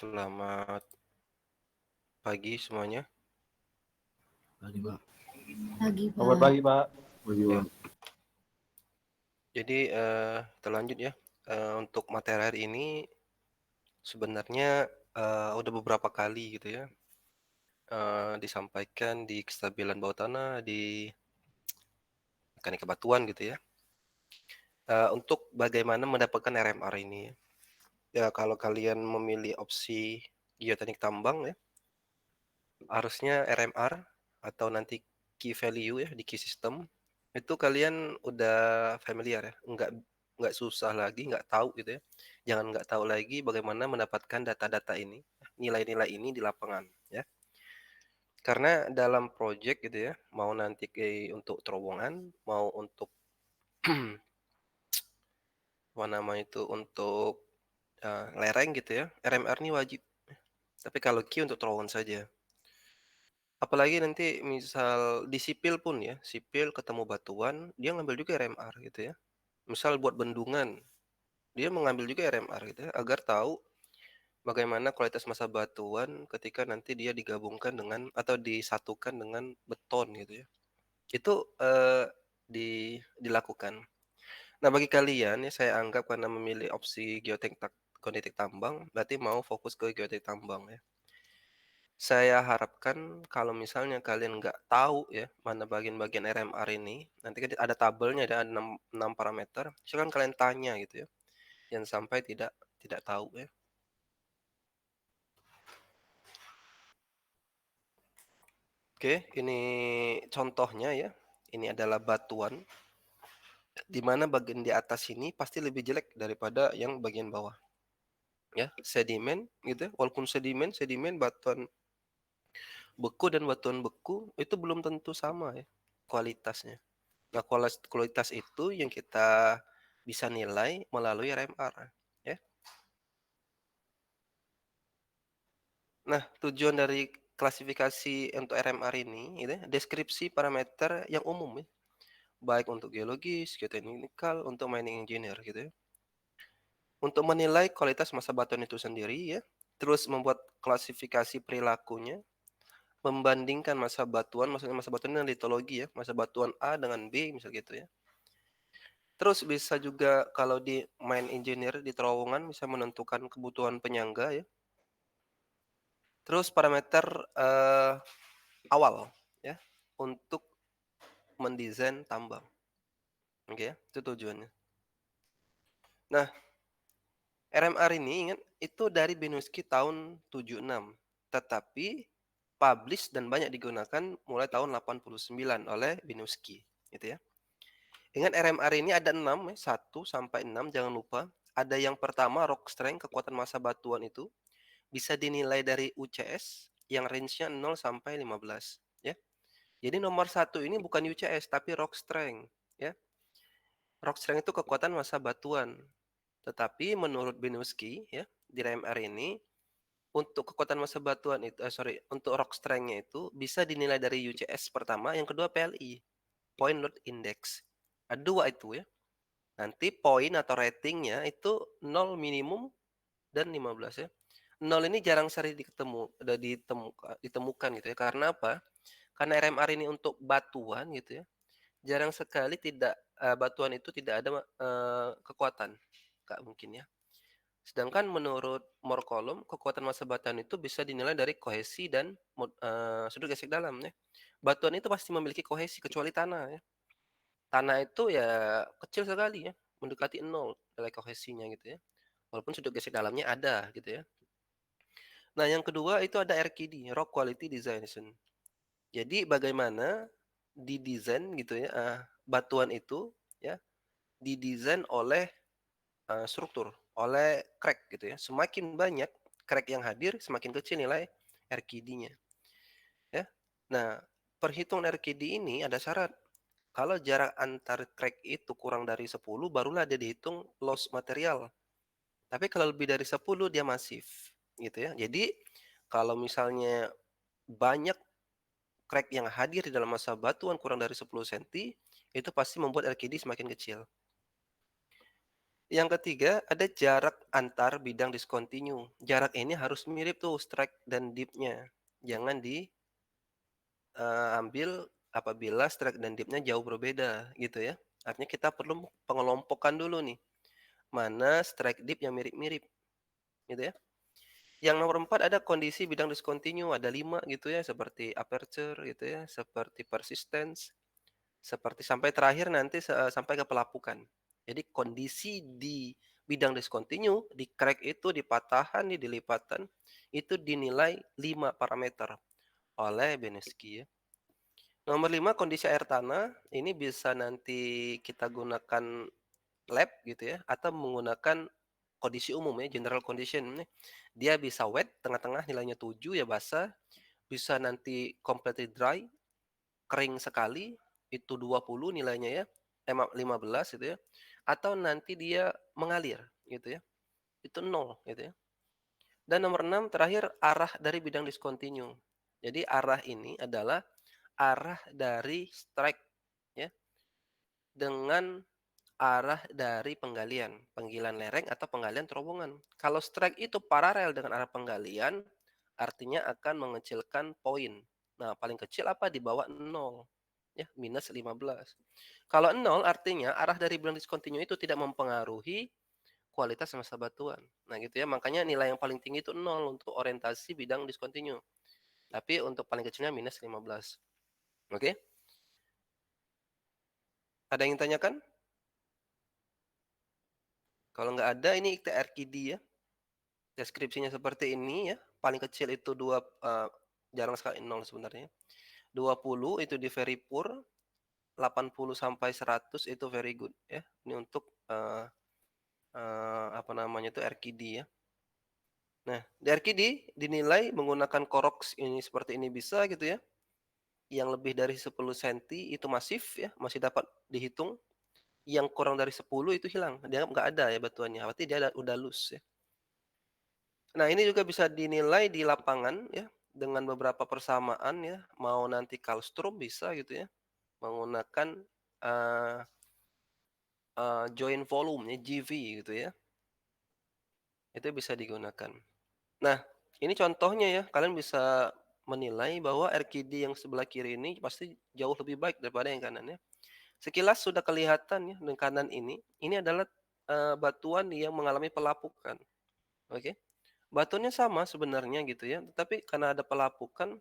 Selamat pagi semuanya. Pagi, Pak. Pagi, Selamat Pak. pagi, Pak. Pagi, Ya. Pak. Jadi kita lanjut ya. Untuk materi hari ini sebenarnya udah beberapa kali gitu ya disampaikan di kestabilan bawah tanah, di mekanika batuan gitu ya. Untuk bagaimana mendapatkan RMR ini ya. Ya kalau kalian memilih opsi geoteknik tambang ya, harusnya RMR atau nanti key value ya di key system itu kalian udah familiar ya, nggak susah lagi, nggak tahu gitu ya. Jangan nggak tahu lagi bagaimana mendapatkan data-data ini, nilai-nilai ini di lapangan ya. Karena dalam project gitu ya, mau nanti untuk terowongan, mau untuk apa nama itu untuk lereng gitu ya, RMR ini wajib. Tapi kalau Q untuk terowongan saja. Apalagi nanti misal di sipil pun ya, sipil ketemu batuan, dia ngambil juga RMR gitu ya. Misal buat bendungan, dia mengambil juga RMR gitu ya, agar tahu bagaimana kualitas massa batuan ketika nanti dia digabungkan dengan atau disatukan dengan beton gitu ya. Itu dilakukan. Nah, bagi kalian ya saya anggap karena memilih opsi geoteknik tambang, berarti mau fokus ke geoteknik tambang ya. Saya harapkan kalau misalnya kalian nggak tahu ya mana bagian-bagian RMR ini, nanti kan ada tabelnya ada 6 parameter, silakan kalian tanya gitu ya. Jangan sampai tidak tahu ya. Oke, ini contohnya ya. Ini adalah batuan di mana bagian di atas ini pasti lebih jelek daripada yang bagian bawah. Ya, sedimen gitu ya. Walaupun sedimen batuan beku dan batuan beku itu belum tentu sama ya kualitasnya. Nah, kualitas itu yang kita bisa nilai melalui RMR ya. Nah, tujuan dari klasifikasi untuk RMR ini gitu ya, deskripsi parameter yang umum ya. Baik untuk geologis, geoteknikal, untuk mining engineer gitu ya. Untuk menilai kualitas massa batuan itu sendiri ya, terus membuat klasifikasi perilakunya, membandingkan massa batuan, maksudnya massa batuan dengan litologi ya, massa batuan A dengan B misal gitu ya. Terus bisa juga kalau di mine engineer di terowongan bisa menentukan kebutuhan penyangga ya. Terus parameter awal ya untuk mendesain tambang. Oke ya, itu tujuannya. Nah, RMR ini ingat itu dari Beniuski tahun 76, tetapi publish dan banyak digunakan mulai tahun 89 oleh Beniuski, gitu ya. Ingat RMR ini ada 6 ya, 1 sampai 6 jangan lupa. Ada yang pertama rock strength, kekuatan massa batuan itu bisa dinilai dari UCS yang range-nya 0 sampai 15 ya. Jadi nomor 1 ini bukan UCS tapi rock strength ya. Rock strength itu kekuatan massa batuan. Tetapi menurut Beniuski ya, di RMR ini untuk kekuatan massa batuan itu untuk rock strength-nya itu bisa dinilai dari UCS pertama, yang kedua PLI, point load index. Ada dua itu ya. Nanti poin atau ratingnya itu 0 minimum dan 15 ya. 0 ini jarang sering ditemukan gitu ya. Karena apa? Karena RMR ini untuk batuan gitu ya. Jarang sekali batuan itu tidak ada kekuatan. Nggak mungkin ya. Sedangkan menurut Morkolom, kekuatan massa batuan itu bisa dinilai dari kohesi dan sudut gesek dalam ya. Batuan itu pasti memiliki kohesi kecuali tanah ya. Tanah itu ya kecil sekali ya, mendekati 0 nilai kohesinya gitu ya. Walaupun sudut gesek dalamnya ada gitu ya. Nah, yang kedua itu ada RQD, Rock Quality Design. Jadi bagaimana didesain gitu ya, batuan itu ya didesain oleh struktur, oleh crack gitu ya. Semakin banyak crack yang hadir, semakin kecil nilai RQD-nya. Ya. Nah, perhitungan RQD ini ada syarat. Kalau jarak antar crack itu kurang dari 10, barulah dia dihitung loss material. Tapi kalau lebih dari 10 dia masif gitu ya. Jadi kalau misalnya banyak crack yang hadir di dalam massa batuan kurang dari 10 cm, itu pasti membuat RQD semakin kecil. Yang ketiga, ada jarak antar bidang discontinue. Jarak ini harus mirip tuh strike dan dip-nya. Jangan ambil apabila strike dan dip-nya jauh berbeda gitu ya. Artinya kita perlu pengelompokan dulu nih, mana strike dip yang mirip-mirip gitu ya. Yang nomor 4 ada kondisi bidang discontinue, ada 5 gitu ya, seperti aperture gitu ya, seperti persistence, seperti sampai terakhir nanti sampai ke pelapukan. Jadi kondisi di bidang discontinue, di crack itu, di patahan, di lipatan, itu dinilai 5 parameter oleh Benesky ya. Nomor 5 kondisi air tanah, ini bisa nanti kita gunakan lab gitu ya, atau menggunakan kondisi umum ya, general condition nih. Dia bisa wet, tengah-tengah nilainya 7 ya basah, bisa nanti completely dry, kering sekali, itu 20 nilainya ya, 15 gitu ya, atau nanti dia mengalir gitu ya, itu 0 gitu ya. Dan nomor 6 terakhir arah dari bidang discontinue. Jadi arah ini adalah arah dari strike ya, dengan arah dari penggalian, penggilan lereng atau penggalian terowongan. Kalau strike itu paralel dengan arah penggalian, artinya akan mengecilkan poin. Nah, paling kecil apa? Di bawah 0, ya, minus 15. Kalau 0 artinya arah dari bidang discontinue itu tidak mempengaruhi kualitas semesta batuan. Nah, gitu ya. Makanya nilai yang paling tinggi itu 0 untuk orientasi bidang discontinue. Tapi untuk paling kecilnya minus 15. Oke? Ada yang tanyakan? Kalau nggak ada, ini TRKD ya. Deskripsinya seperti ini ya, paling kecil itu jarang sekali 0 sebenarnya. 20 itu di very poor, 80 sampai 100 itu very good ya. Ini untuk, apa namanya itu, RQD ya. Nah, di RQD dinilai menggunakan koroks ini seperti ini bisa gitu ya, yang lebih dari 10 senti itu masif ya, masih dapat dihitung, yang kurang dari 10 itu hilang, dianggap nggak ada ya batuannya, berarti dia udah loose ya. Nah, ini juga bisa dinilai di lapangan ya, dengan beberapa persamaan ya, mau nanti Karlstrom bisa gitu ya, menggunakan, eee joint volume ya, JV gitu ya, itu bisa digunakan. Nah, ini contohnya ya, kalian bisa menilai bahwa RQD yang sebelah kiri ini pasti jauh lebih baik daripada yang kanan ya. Sekilas sudah kelihatan ya, yang kanan ini adalah, batuan yang mengalami pelapukan, oke. Batuannya sama sebenarnya gitu ya, tetapi karena ada pelapukan,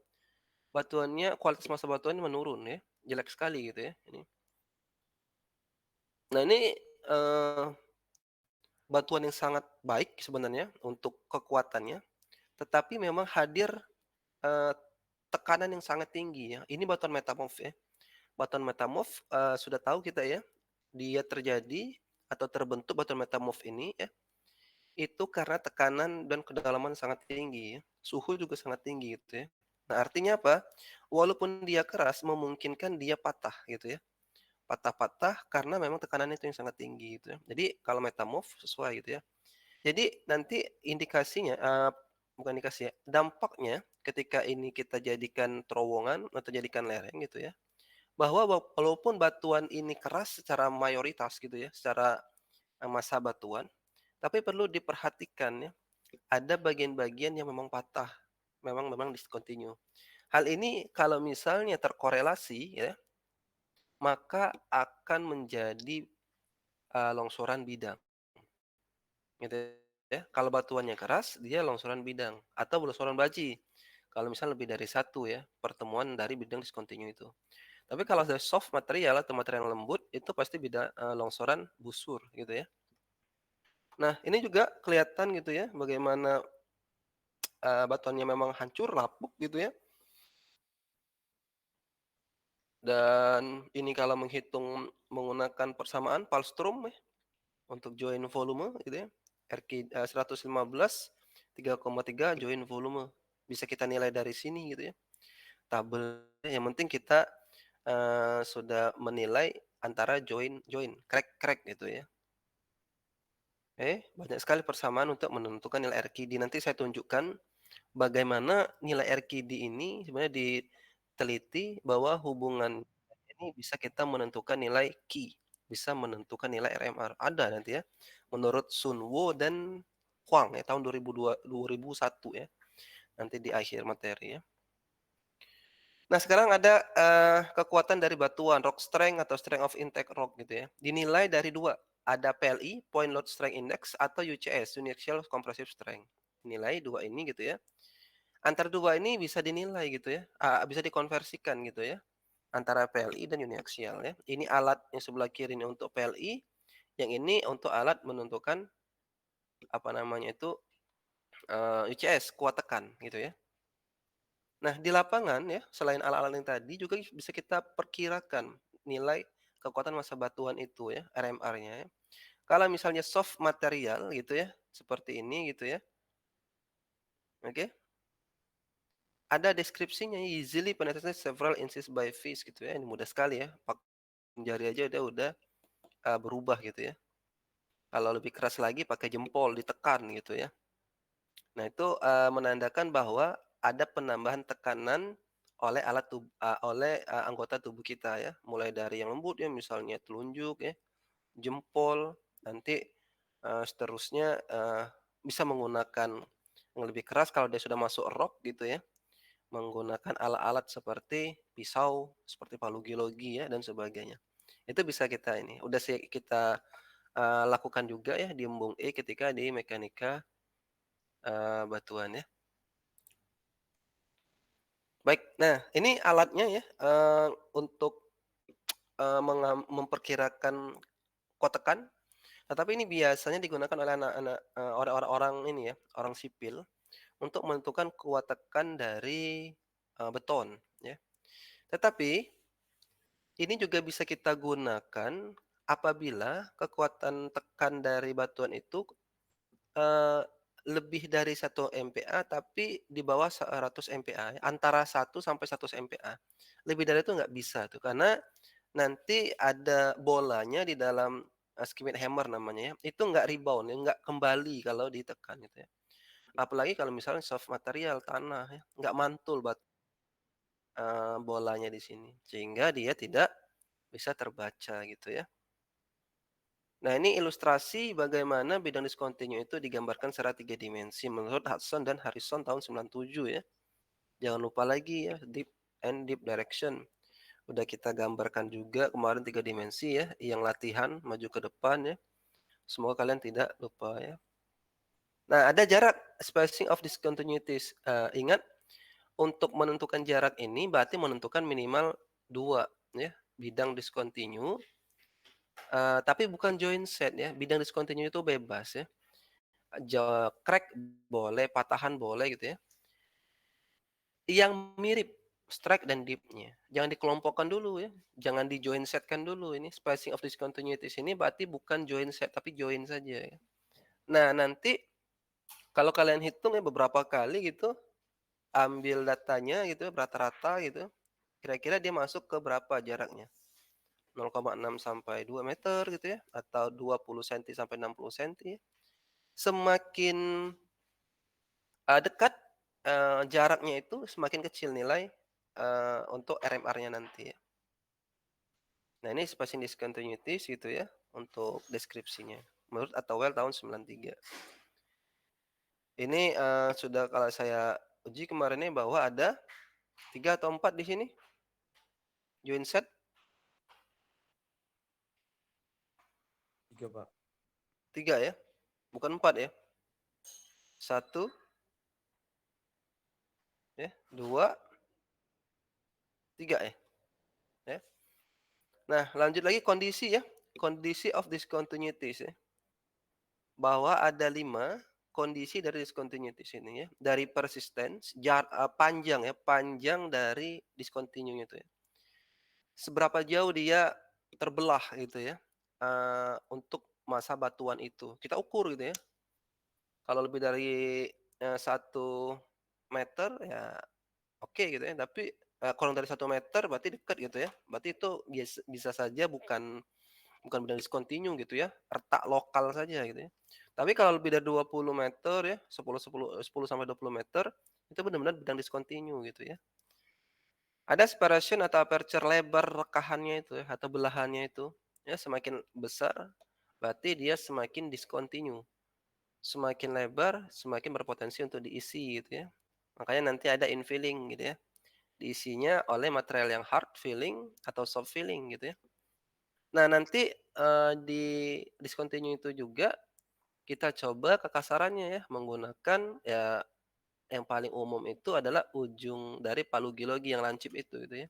batuannya kualitas massa batuannya menurun ya, jelek sekali gitu ya ini. Nah ini, eee, batuan yang sangat baik sebenarnya untuk kekuatannya, tetapi memang hadir, eee, tekanan yang sangat tinggi ya. Ini batuan metamorf ya. Batuan metamorf, sudah tahu kita ya, dia terjadi atau terbentuk batuan metamorf ini ya, itu karena tekanan dan kedalaman sangat tinggi ya, suhu juga sangat tinggi gitu ya. Nah artinya apa? Walaupun dia keras memungkinkan dia patah gitu ya. Patah-patah karena memang tekanannya itu yang sangat tinggi gitu ya. Jadi kalau metamorf sesuai gitu ya. Jadi nanti indikasinya, bukan indikasi ya, dampaknya ketika ini kita jadikan terowongan atau jadikan lereng gitu ya, bahwa walaupun batuan ini keras secara mayoritas gitu ya, secara, massa batuan, tapi perlu diperhatikan ya, ada bagian-bagian yang memang patah, memang discontinue. Hal ini kalau misalnya terkorelasi ya, maka akan menjadi, longsoran bidang. Gitu ya. Kalau batuannya keras, dia longsoran bidang atau longsoran baji. Kalau misalnya lebih dari satu ya, pertemuan dari bidang discontinue itu. Tapi kalau ada soft material atau material yang lembut, itu pasti longsoran busur gitu ya. Nah, ini juga kelihatan gitu ya, bagaimana, batuannya memang hancur, lapuk gitu ya. Dan ini kalau menghitung menggunakan persamaan Palstrom ya, untuk join volume gitu ya, 115, 3,3 join volume. Bisa kita nilai dari sini gitu ya, tabelnya yang penting kita, sudah menilai antara join, crack-crack gitu ya. Banyak sekali persamaan untuk menentukan nilai RQD. Nanti saya tunjukkan bagaimana nilai RQD ini sebenarnya diteliti bahwa hubungan ini bisa kita menentukan nilai Q, bisa menentukan nilai RMR, ada nanti ya. menurut Sun Wo dan Huang ya tahun 2001 ya, nanti di akhir materi ya. Nah sekarang ada, kekuatan dari batuan, rock strength atau strength of impact rock gitu ya, dinilai dari 2, ada PLI, point load strength index, atau UCS, Uniaxial compressive strength. Nilai 2 ini gitu ya, antara 2 ini bisa dinilai gitu ya, bisa dikonversikan gitu ya, antara PLI dan uniaksial ya. Ini alat yang sebelah kiri ini untuk PLI, yang ini untuk alat menentukan, apa namanya itu, UCS, kuat tekan gitu ya. Nah, di lapangan ya, selain alat-alat yang tadi juga bisa kita perkirakan nilai kekuatan massa batuan itu ya, RMR-nya ya. Kalau misalnya soft material gitu ya, seperti ini gitu ya, oke. Ada deskripsinya, easily penetrated several inches by fist gitu ya, ini mudah sekali ya, pakai jari aja udah, berubah gitu ya. Kalau lebih keras lagi pakai jempol ditekan gitu ya. Nah itu, menandakan bahwa ada penambahan tekanan oleh anggota tubuh kita ya, mulai dari yang lembut ya, misalnya telunjuk ya, jempol, nanti, seterusnya, bisa menggunakan yang lebih keras kalau dia sudah masuk rok gitu ya, menggunakan alat-alat seperti pisau, seperti palu geologi ya, dan sebagainya. Itu bisa kita ini, udah sih kita, lakukan juga ya di embung E ketika di mekanika, batuan ya. Baik, nah ini alatnya ya, untuk, memperkirakan kotekan, tetapi ini biasanya digunakan oleh oleh orang-orang ini ya, orang sipil untuk menentukan kuat tekan dari, beton ya. Tetapi ini juga bisa kita gunakan apabila kekuatan tekan dari batuan itu, eee, lebih dari 1 MPa tapi di bawah 100 MPa ya, antara 1 sampai 100 MPa. Lebih dari itu nggak bisa tuh, karena nanti ada bolanya di dalam, skimit hammer namanya ya, itu nggak rebound ya, nggak kembali kalau ditekan gitu ya. Apalagi kalau misalnya soft material, tanah ya, nggak mantul bolanya di sini, sehingga dia tidak bisa terbaca gitu ya. Nah ini ilustrasi bagaimana bidang discontinue itu digambarkan secara 3 dimensi menurut Hudson dan Harrison tahun 97 ya. Jangan lupa lagi ya, deep and deep direction. Udah kita gambarkan juga kemarin 3 dimensi ya, yang latihan maju ke depan ya. Semoga kalian tidak lupa ya. Nah, ada jarak spacing of discontinuities. Ingat untuk menentukan jarak ini berarti menentukan minimal 2 ya, bidang discontinue, tapi bukan joint set ya, bidang discontinue itu bebas ya. Crack boleh, patahan boleh gitu ya. Yang mirip strike dan dip-nya. Jangan dikelompokkan dulu ya, jangan di-join set-kan dulu ini spacing of discontinuities ini berarti bukan join set tapi join saja ya. Nah, nanti kalau kalian hitung ya beberapa kali gitu, ambil datanya gitu rata-rata gitu, kira-kira dia masuk ke berapa jaraknya, 0,6 sampai 2 meter gitu ya, atau 20 senti sampai 60 senti ya. Semakin, dekat, jaraknya itu semakin kecil nilai, untuk RMR-nya nanti ya. Nah ini spacing discontinuities gitu ya, untuk deskripsinya, menurut Atawell tahun 93. Ini, sudah kalau saya uji kemarin ini bahwa ada 3 atau 4 di sini, join set, 3, Pak. 3 ya, bukan 4 ya. 1 ya, 2, 3 ya, ya. Nah lanjut lagi kondisi ya, kondisi of discontinuities ya, bahwa ada 5 kondisi dari discontinuities ini ya, dari persistence, panjang ya, panjang dari discontinue itu ya. Seberapa jauh dia terbelah gitu ya, untuk massa batuan itu, kita ukur gitu ya. Kalau lebih dari, 1 meter ya oke gitu ya, tapi, kurang dari 1 meter berarti dekat gitu ya, berarti itu bisa saja bukan bidang discontinue gitu ya, retak lokal saja gitu ya. Tapi kalau lebih dari 20 meter ya, 10 sampai 20 meter, itu benar-benar bidang discontinue gitu ya. Ada separation atau aperture lebar rekahannya itu ya, atau belahannya itu, ya semakin besar, berarti dia semakin discontinue. Semakin lebar, semakin berpotensi untuk diisi gitu ya. Makanya nanti ada infilling gitu ya, diisinya oleh material yang hard filling atau soft filling gitu ya. Nah nanti, di discontinue itu juga kita coba kekasarannya ya, menggunakan ya yang paling umum itu adalah ujung dari palu geologi yang lancip itu gitu ya.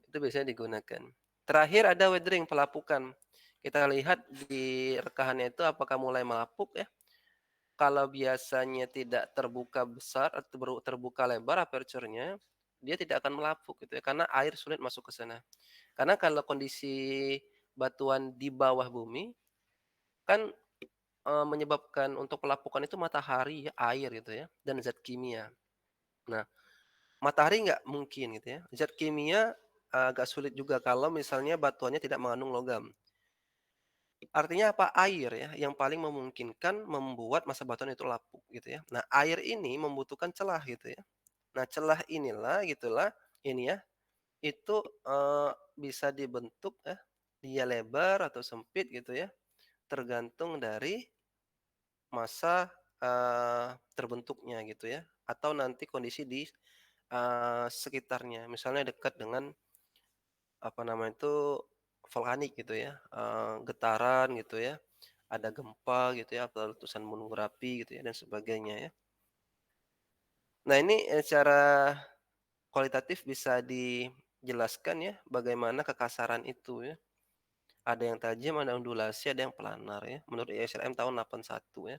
Itu biasanya digunakan. Terakhir ada weathering, pelapukan. Kita lihat di rekahannya itu apakah mulai melapuk ya. Kalau biasanya tidak terbuka besar atau terbuka lebar aperture-nya, dia tidak akan melapuk gitu ya, karena air sulit masuk ke sana. Karena kalau kondisi batuan di bawah bumi kan, menyebabkan untuk pelapukan itu matahari ya, air gitu ya, dan zat kimia. Nah, matahari nggak mungkin gitu ya, zat kimia agak sulit juga kalau misalnya batuannya tidak mengandung logam. Artinya apa? Air ya, yang paling memungkinkan membuat massa batuan itu lapuk gitu ya. Nah, air ini membutuhkan celah gitu ya. Nah, celah inilah gitulah ini ya, itu, bisa dibentuk ya, dia lebar atau sempit gitu ya, tergantung dari massa, terbentuknya gitu ya, atau nanti kondisi di, sekitarnya. Misalnya dekat dengan, apa namanya itu, vulkanik gitu ya, getaran gitu ya, ada gempa gitu ya, atau letusan gunung berapi gitu ya, dan sebagainya ya. Nah ini, secara kualitatif bisa dijelaskan ya, bagaimana kekasaran itu ya. Ada yang tajam, ada ondulasi, ada yang planar ya, menurut ISRM tahun 81 ya.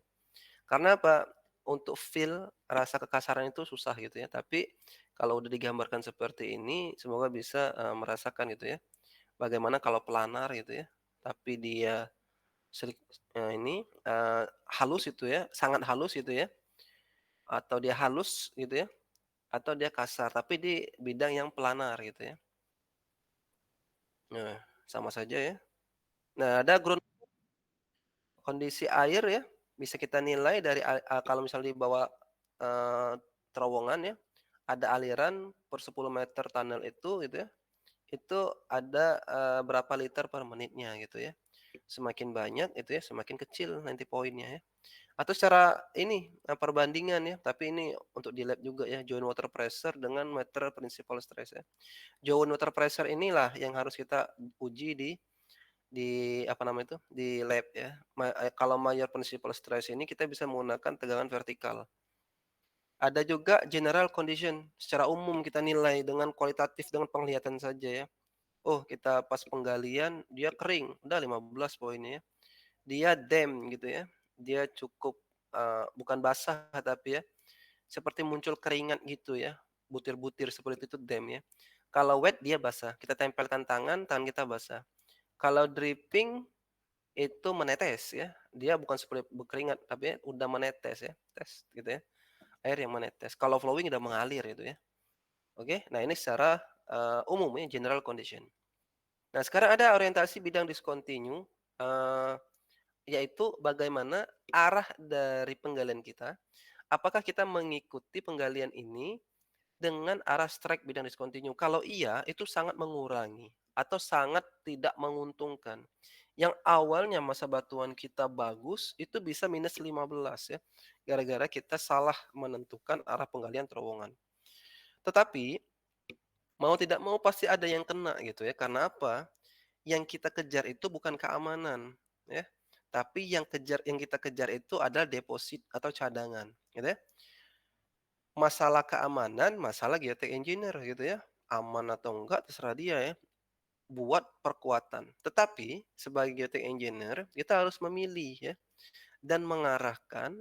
Karena apa? Untuk feel rasa kekasaran itu susah gitu ya, tapi kalau udah digambarkan seperti ini, semoga bisa, merasakan gitu ya, bagaimana kalau planar gitu ya, tapi dia sedik ini, halus itu ya, sangat halus gitu ya, atau dia halus gitu ya, atau dia kasar, tapi di bidang yang planar gitu ya. Nah, sama saja ya. Nah, ada kondisi air ya, bisa kita nilai dari kalau misalnya di bawah, eee, terowongan ya, ada aliran per 10 meter tunnel itu gitu ya, itu ada, berapa liter per menitnya gitu ya. Semakin banyak itu ya, semakin kecil nanti poinnya ya. Atau secara ini, perbandingan ya, tapi ini untuk di lab juga ya, joint water pressure dengan meter principal stress ya. Joint water pressure inilah yang harus kita uji di apa namanya itu, di lab ya. Kalau mayor principal stress ini kita bisa menggunakan tegangan vertikal. Ada juga general condition, secara umum kita nilai dengan kualitatif dengan penglihatan saja ya. Oh kita pas penggalian dia kering, udah 15 poinnya ya. Dia damp gitu ya, dia cukup, bukan basah tapi ya, seperti muncul keringat gitu ya, butir-butir seperti itu damp ya. Kalau wet dia basah, kita tempelkan tangan, tangan kita basah. Kalau dripping itu menetes ya, dia bukan seperti berkeringat, tapi udah menetes ya, tes gitu ya, air yang menetes. Kalau flowing udah mengalir itu ya. Oke, nah ini secara, umum ya, general condition. Nah sekarang ada orientasi bidang discontinue, eee, yaitu bagaimana arah dari penggalian kita, apakah kita mengikuti penggalian ini dengan arah strike bidang discontinue? Kalau iya, itu sangat mengurangi atau sangat tidak menguntungkan. Yang awalnya masa batuan kita bagus, itu bisa -15 ya, gara-gara kita salah menentukan arah penggalian terowongan. Tetapi, mau tidak mau pasti ada yang kena gitu ya, karena apa? Yang kita kejar itu bukan keamanan, ya, tapi yang kita kejar itu adalah deposit atau cadangan, gitu ya. Masalah keamanan, masalah geotech engineer gitu ya, aman atau enggak terserah dia ya, buat perkuatan. Tetapi sebagai geotech engineer kita harus memilih ya, dan mengarahkan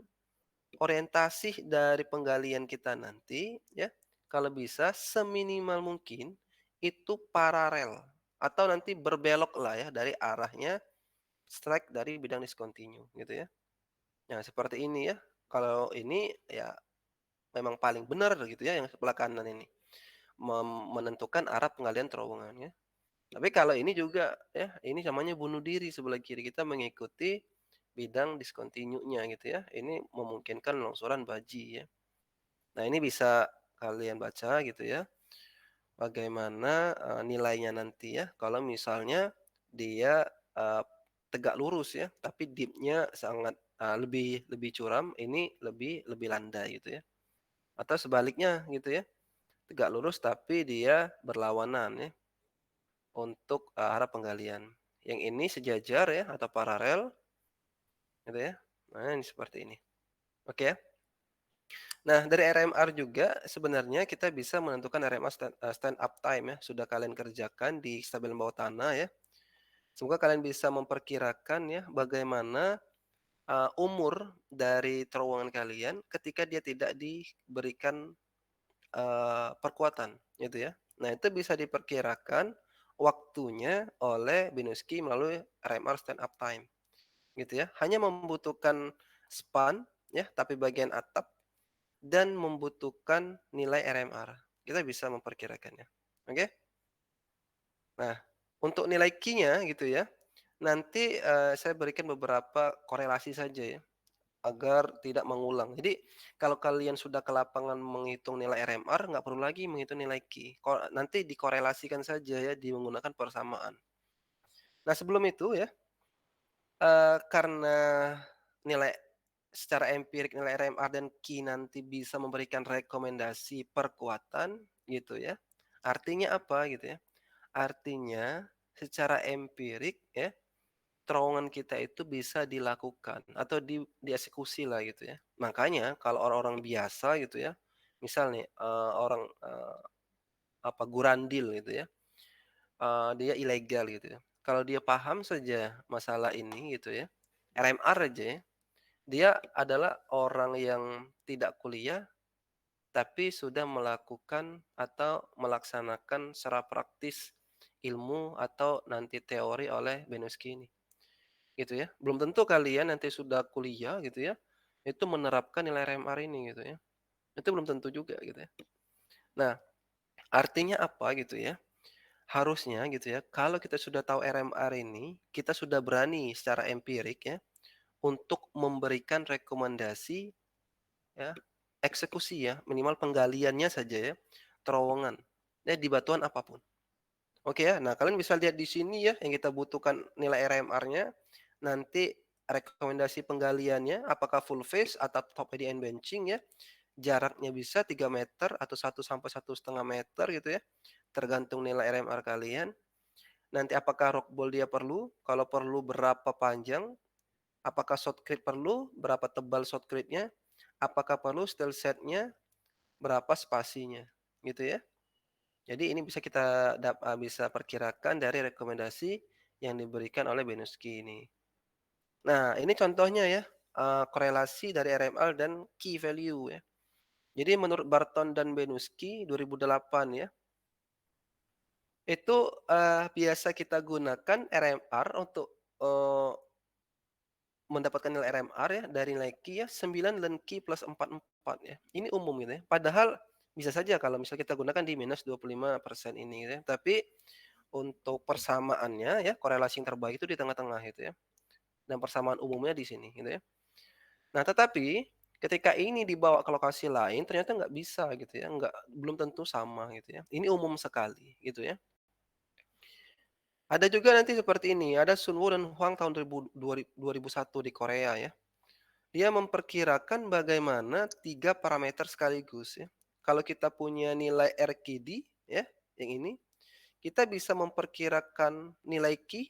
orientasi dari penggalian kita nanti ya, kalau bisa seminimal mungkin itu paralel atau nanti berbelok lah ya dari arahnya strike dari bidang discontinue gitu ya. Nah seperti ini ya, kalau ini ya memang paling benar gitu ya yang sebelah kanan ini, menentukan arah penggalian terowongannya. Tapi kalau ini juga ya, ini namanya bunuh diri sebelah kiri, kita mengikuti bidang discontinue-nya gitu ya, ini memungkinkan longsoran baji ya. Nah ini bisa kalian baca gitu ya, bagaimana, nilainya nanti ya kalau misalnya dia, eee tegak lurus ya, tapi dip-nya sangat, lebih lebih curam, ini lebih lebih landai gitu ya. Atau sebaliknya gitu ya, tegak lurus tapi dia berlawanan ya untuk, arah penggalian. Yang ini sejajar ya atau paralel gitu ya. Nah, ini seperti ini. Oke ya. Nah, dari RMR juga sebenarnya kita bisa menentukan RMA stand up time ya, sudah kalian kerjakan di stabilan bawah tanah ya. Semoga kalian bisa memperkirakan ya bagaimana, umur dari terowongan kalian ketika dia tidak diberikan, perkuatan gitu ya. Nah, itu bisa diperkirakan waktunya oleh Binoski melalui RMR stand up time gitu ya. Hanya membutuhkan span ya, tapi bagian atap dan membutuhkan nilai RMR. Kita bisa memperkirakannya. Oke? Nah, untuk nilai Q-nya gitu ya, nanti, saya berikan beberapa korelasi saja ya, agar tidak mengulang. Jadi, kalau kalian sudah ke lapangan menghitung nilai RMR, nggak perlu lagi menghitung nilai Q. Nanti dikorelasikan saja ya, menggunakan persamaan. Nah, sebelum itu ya, karena nilai secara empirik nilai RMR dan Q nanti bisa memberikan rekomendasi perkuatan gitu ya. Artinya apa gitu ya? Artinya secara empirik ya, terowongan kita itu bisa dilakukan atau dieksekusi lah gitu ya. Makanya kalau orang-orang biasa gitu ya, misal nih, orang, gurandil gitu ya, dia ilegal gitu ya. Kalau dia paham saja masalah ini gitu ya, RMR aja ya, dia adalah orang yang tidak kuliah, tapi sudah melakukan atau melaksanakan secara praktis ilmu atau nanti teori oleh Benoski ini, gitu ya. Belum tentu kalian nanti sudah kuliah gitu ya, itu menerapkan nilai RMR ini gitu ya. Itu belum tentu juga gitu ya. Nah, artinya apa gitu ya, harusnya gitu ya, kalau kita sudah tahu RMR ini, kita sudah berani secara empirik ya, untuk memberikan rekomendasi ya, eksekusi ya, minimal penggaliannya saja ya, terowongan, ya di batuan apapun. Oke ya, nah kalian bisa lihat di sini ya, yang kita butuhkan nilai RMR-nya, nanti rekomendasi penggaliannya apakah full face atau top heavy end benching ya, jaraknya bisa 3 meter atau 1 sampai 1,5 meter gitu ya, tergantung nilai RMR kalian. Nanti apakah rock ball dia perlu, kalau perlu berapa panjang, apakah shotcrete perlu, berapa tebal shotcrete-nya, apakah perlu steel set-nya, berapa spasinya, gitu ya. Jadi ini bisa kita bisa perkirakan dari rekomendasi yang diberikan oleh Benoski ini. Nah, ini contohnya ya, korelasi dari RMR dan key value ya. Jadi menurut Barton dan Benoski 2008 ya, itu, biasa kita gunakan RMR untuk, mendapatkan nilai RMR ya dari nilai key ya 9 dan key plus 44 ya. Ini umum gitu ya. Padahal bisa saja kalau misalnya kita gunakan di minus 25% ini gitu ya. Tapi untuk persamaannya ya, korelasi yang terbaik itu di tengah-tengah gitu ya. Dan persamaan umumnya di sini gitu ya. Nah, tetapi ketika ini dibawa ke lokasi lain ternyata nggak bisa gitu ya, belum tentu sama gitu ya. Ini umum sekali gitu ya. Ada juga nanti seperti ini, ada Sun Woo dan Hwang tahun 2001 di Korea ya. Dia memperkirakan bagaimana 3 parameter sekaligus ya. Kalau kita punya nilai RQD ya, yang ini, kita bisa memperkirakan nilai Q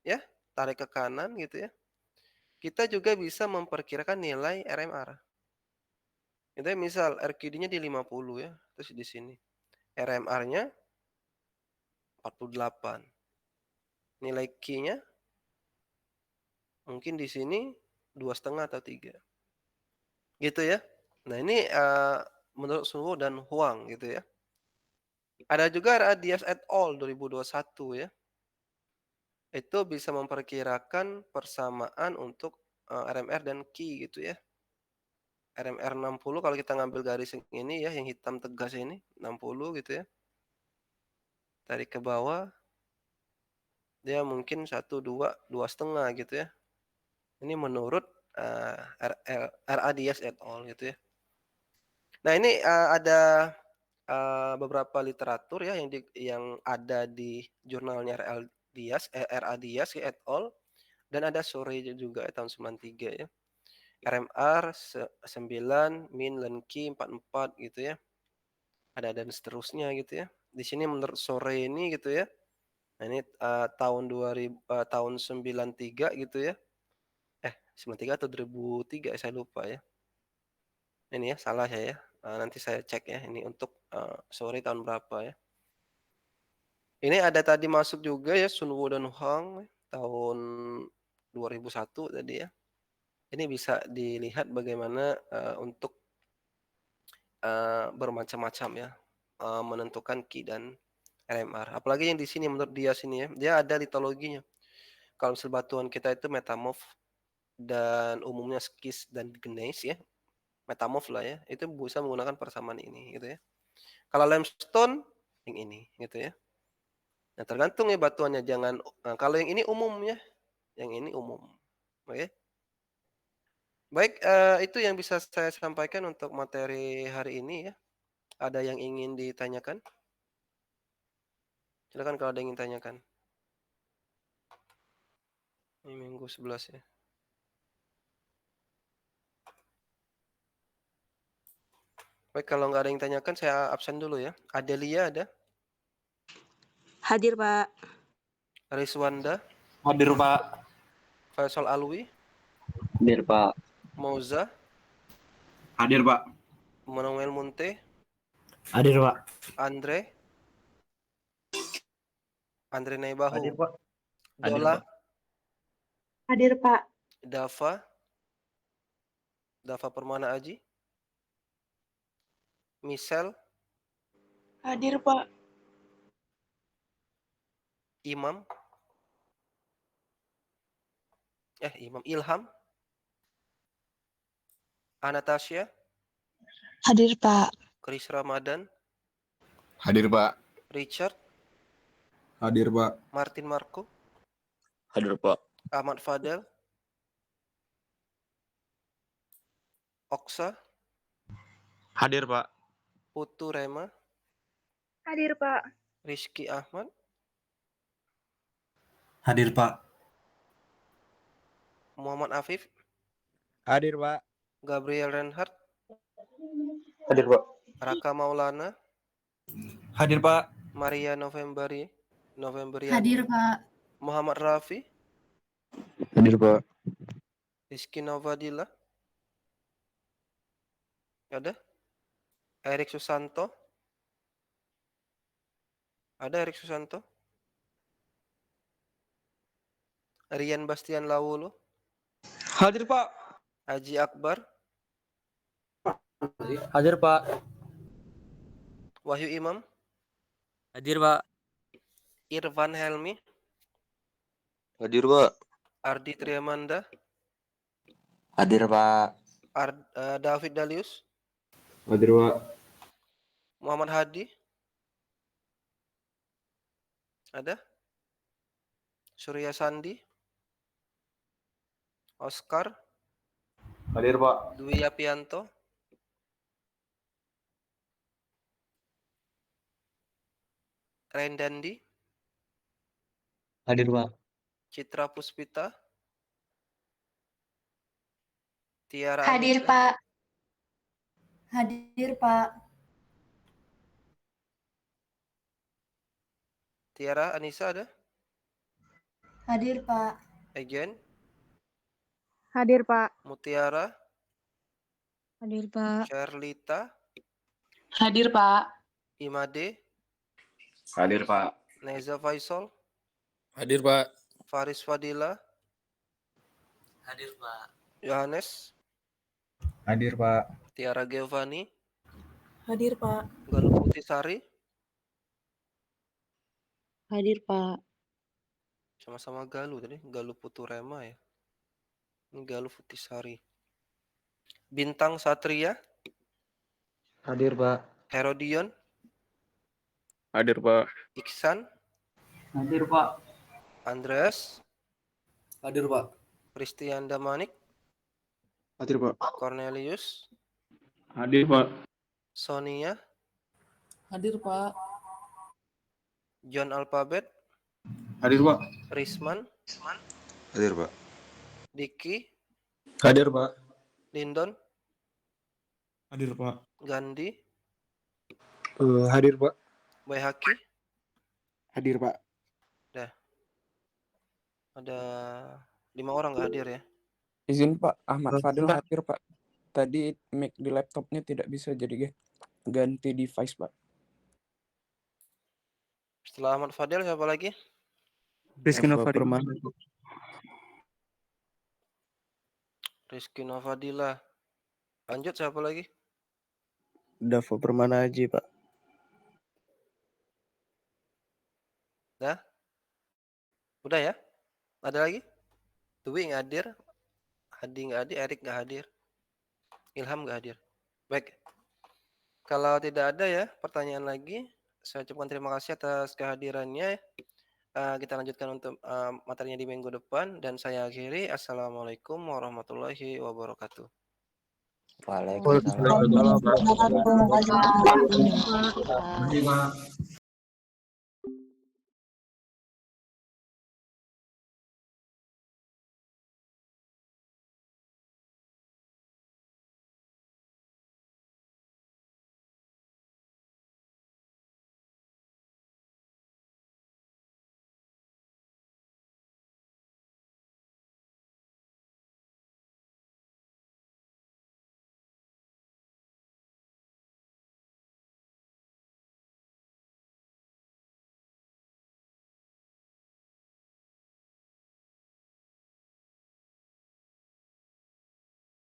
ya, tarik ke kanan gitu ya. Kita juga bisa memperkirakan nilai RMR. Itu ya misal RQD-nya di 50 ya, terus di sini RMR-nya 48. Nilai Q-nya mungkin di sini 2,5 atau 3. Gitu ya. Nah ini, menurut Suhu dan Huang gitu ya. Ada juga Radias et al. 2021 ya. Itu bisa memperkirakan persamaan untuk, RMR dan Qi gitu ya. RMR 60 kalau kita ngambil garis yang ini ya, yang hitam tegas ini, 60 gitu ya. Tarik ke bawah, dia mungkin 1, 2, 2,5 gitu ya. Ini menurut, Radias et al. Gitu ya. Nah ini, ada, beberapa literatur ya yang ada di jurnalnya RA Dias et al. Dan ada sore juga ya, tahun 93 ya. RMR 9, Min, Lenki 44 gitu ya. Ada dan seterusnya gitu ya. Di sini menurut sore ini gitu ya. Nah ini tahun 93 gitu ya. 93 atau 2003 saya lupa ya. Ini ya salah saya ya. Nanti saya cek ya ini untuk sore tahun berapa ya. Ini ada tadi masuk juga ya Sun Woo dan Hwang tahun 2001 tadi ya. Ini bisa dilihat bagaimana untuk bermacam-macam ya menentukan Qi dan RMR. Apalagi yang di sini menurut dia sini ya, dia ada litologinya. Kalau misal batuan kita itu metamorf dan umumnya skis dan gneiss ya, metamorf lah ya, itu bisa menggunakan persamaan ini gitu ya. Kalau limestone yang ini gitu ya. Nah tergantung ya batuannya, jangan kalau yang ini umum ya, yang ini umum. Oke. Baik, itu yang bisa saya sampaikan untuk materi hari ini ya. Ada yang ingin ditanyakan? Silakan kalau ada yang ingin tanyakan. Ini minggu 11 ya. Baik, kalau nggak ada yang tanyakan, saya absen dulu ya. Adelia ada? Hadir, Pak. Rizwanda? Hadir, Pak. Faisal Alwi? Hadir, Pak. Mauza? Hadir, Pak. Manuel Munte? Hadir, Pak. Andre? Andre Naibahu? Hadir, Pak. Hadir, Dola? Pak. Hadir, Pak. Dava? Dava Permana Aji? Michelle? Hadir, Pak. Imam? Imam Ilham? Anastasia? Hadir, Pak. Chris Ramadan? Hadir, Pak. Richard? Hadir, Pak. Martin Marco? Hadir, Pak. Ahmad Fadel? Oksa? Hadir, Pak. Putu Rema? Hadir, Pak. Rizky Ahmad? Hadir, Pak. Muhammad Afif? Hadir, Pak. Gabriel Reinhardt? Hadir, Pak. Raka Maulana? Hadir, Pak. Maria Novembriani? Hadir, Pak. Muhammad Rafi? Hadir, Pak. Rizky Novadila? Ada? Erik Susanto? Ada Erik Susanto? Rian Bastian Lawulu? Hadir, Pak. Haji Akbar? Hadir, Pak. Wahyu Imam? Hadir, Pak. Irfan Helmi? Hadir, Pak. Ardi Triamanda? Hadir, Pak. David Dalius? Hadir, Pak. Muhammad Hadi? Ada? Surya Sandi? Oscar? Hadir, Pak. Dwi Yapianto? Rendandi? Hadir, Pak. Citra Puspita? Tiara Hadir, Anissa? Pak. Hadir, Pak. Tiara Anissa ada? Hadir, Pak. Again? Hadir, Pak. Mutiara? Hadir, Pak. Sherlita? Hadir, Pak. Imade? Hadir, Pak. Neza Faisal? Hadir, Pak. Faris Fadila? Hadir, Pak. Yohanes? Hadir, Pak. Tiara Giovanni? Hadir, Pak. Galuh Putisari? Hadir, Pak. Sama-sama Galuh tadi, Galuh Puturema ya. Ini Galuh Putisari. Bintang Satria? Hadir, Pak. Herodion? Hadir, Pak. Iksan? Hadir, Pak. Andreas? Hadir, Pak. Christian Damanik? Hadir, Pak. Cornelius? Hadir, Pak. Sonia? Hadir, Pak. John Alphabet? Hadir, Pak. Risman? Hadir, Pak. Diki, Hadir, Pak. Lindon, Hadir, Pak. Gandhi, Hadir, Pak. Baihaki. Hadir, Pak. Ada 5 orang nggak hadir ya. Izin Pak, Ahmad Fadil hadir Pak. Tadi mic di laptopnya tidak bisa jadi ganti device Pak. Setelah Ahmad Fadil siapa lagi? Rizky Eva Novadi. Permana. Rizky Novadila. Lanjut siapa lagi? Dava Permana Aji Pak. Udah ya? Ada lagi? Dwi nggak hadir, Hadi nggak hadir, Erik nggak hadir, Ilham nggak hadir. Baik. Kalau tidak ada ya pertanyaan lagi, saya ucapkan terima kasih atas kehadirannya. Kita lanjutkan untuk materinya di minggu depan dan saya akhiri. Assalamualaikum warahmatullahi wabarakatuh. Waalaikumsalam. Waalaikumsalam warahmatullahi wabarakatuh. Terima kasih, Pak.